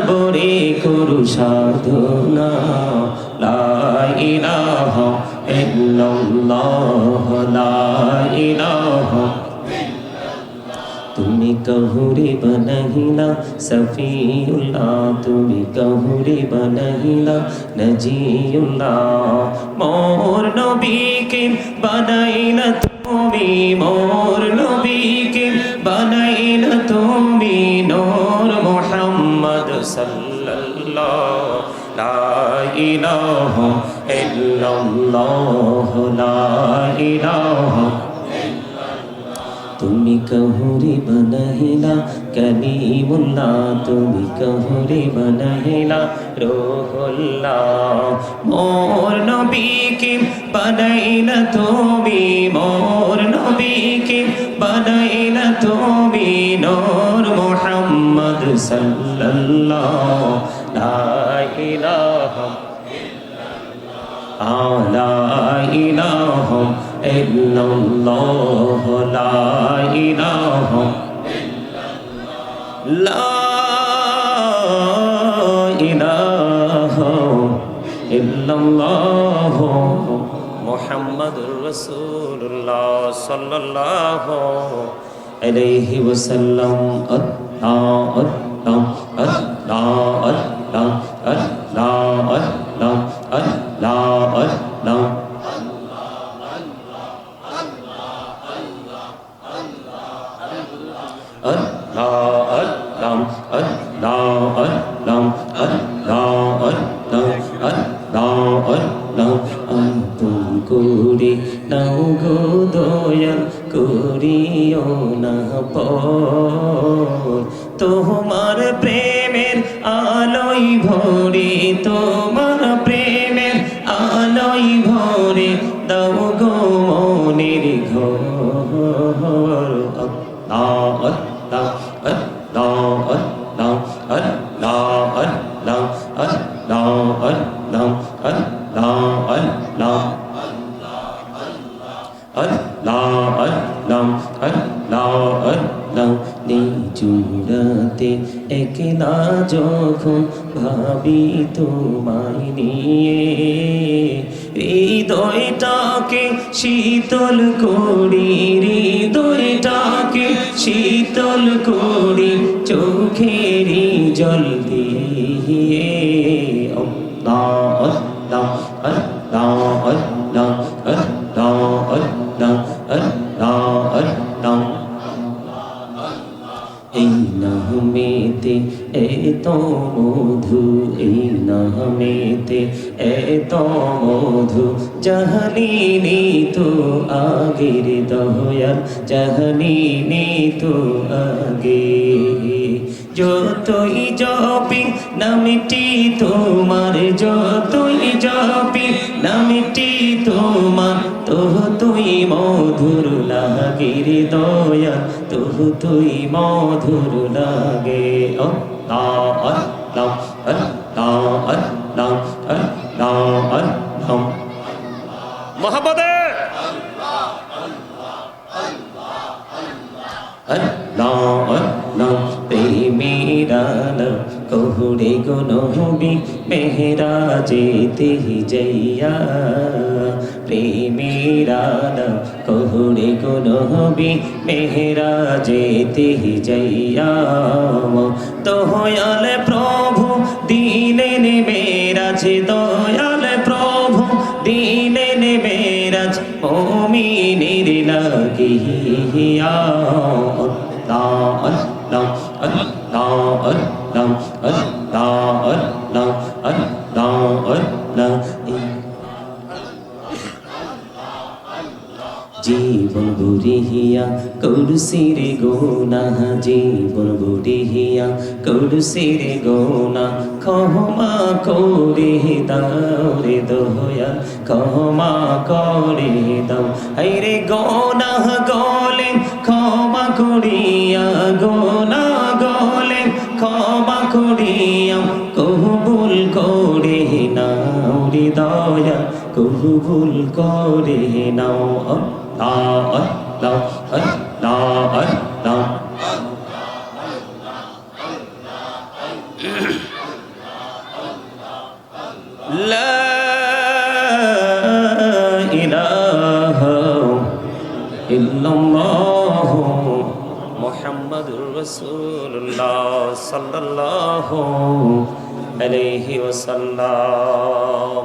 বরে করু সাধনা লা ইলাহা ইল্লাল্লাহ লা ইলাহা তুমি কহুরে বনহিলা সফিউল্লাহ তুমি কহুরে বনহিলা নজিউল্লাহ মোর নবীকে বানাইলা তুমি মোর নবীকে বানাইলা তুমি নূর মুহাম্মদ সাল্লাল্লাহু লা ইলাহা ইল্লাল্লাহ লা ইলাহা তুমি কহুরে বনহিলা কলিমুল্লাহ তুমি কহুরে বনহিলা রূহুল্লাহ মোর নবীকে বানাইলা তুমি মোর নবীকে বানাইলা তুমি নূর মুহাম্মদ সাল্লাল্লাহু লা ইলাহা লা ইলাহা ইল্লাল্লাহ লা ইলাহা লা ইলাহা ইল্লাল্লাহ মুহাম্মাদুর রাসূলুল্লাহ সাল্লাল্লাহু আলাইহি ওয়াসাল্লাম আল্লাহ আল্লাহ আল্লাহ আল্লাহ আল্লাহ আল্লাহ আল্লাহ আল্লাহ আন্তম করে নাও গো দয়াল করিও না পর তোমার প্রেমের আলোয় ভরে তোমার প্রেমের আলোয় ভরে দাও গো মনের ঘর আল্লাহ আল্লাহ আল্লাহ আল্লাহ আল্লাহ আল্লাহ আল্লাহ আল্লাহ আল্লাহ আল্লাহ আল্লাহ আল্লাহ আল্লাহ আল্লাহ নিজুরাতে একলা যখন ভাবি তোমায় নিয়ে হৃদয়টাকে শীতল করি হৃদয়টাকে শীতল করি চোখেরই জল দিয়ে আল্লাহ আল্লাহ আল্লাহ আল্লাহ আল্লাহ আল্লাহ আল্লাহ আল্লাহ এই নামেতে এত মধু এই নামেতে এত মধু জাহালিনি তো আগের দয়াল জাহালিনি তো আগে যতই জপি নামটি তোমার যতই জপি নামটি তোমার তুই মধুর লাগে রে দয়া তুই মধুর লাগে আল্লাহ আল্লাহ আল্লাহ আল্লাহ আল্লাহ আল্লাহ মোহাম্মদে আল্লাহ আল্লাহ প্রেমেরা কহুরে গো নবী মেহরাজেতে যাইয়া প্রেমেরা কহুরে গো নবী মেহরাজেতে যাইয়া দয়াল প্রভু দিলেন মেরাজ দয়াল প্রভু দিলেন মেরাজ মুমিনের লাগিয়া আল্লাহ আল্লাহ আল্লাহ আল্লাহ আল্লাহ আল্লাহ আল্লাহ আল্লাহ জীবন বুড়িয়া করুসির গোনা জীবন বুড়িয়া করুসির গোনা ক্ষমা করে দাও রে দয়াল ক্ষমা করে দাও হায়রে গোনা গলে ক্ষমা করিয়া গোনা গলে ক্ষমা করিয়া কবুল করে নাও রে দয়াল কবুল করে নাও আল্লাহ আল্লাহ আল্লাহ আল্লাহ লা ইলাহা ইল্লাল্লাহ মুহাম্মাদুর রাসূলুল্লাহ সাল্লাল্লাহু আলাইহি ওয়াসাল্লাম।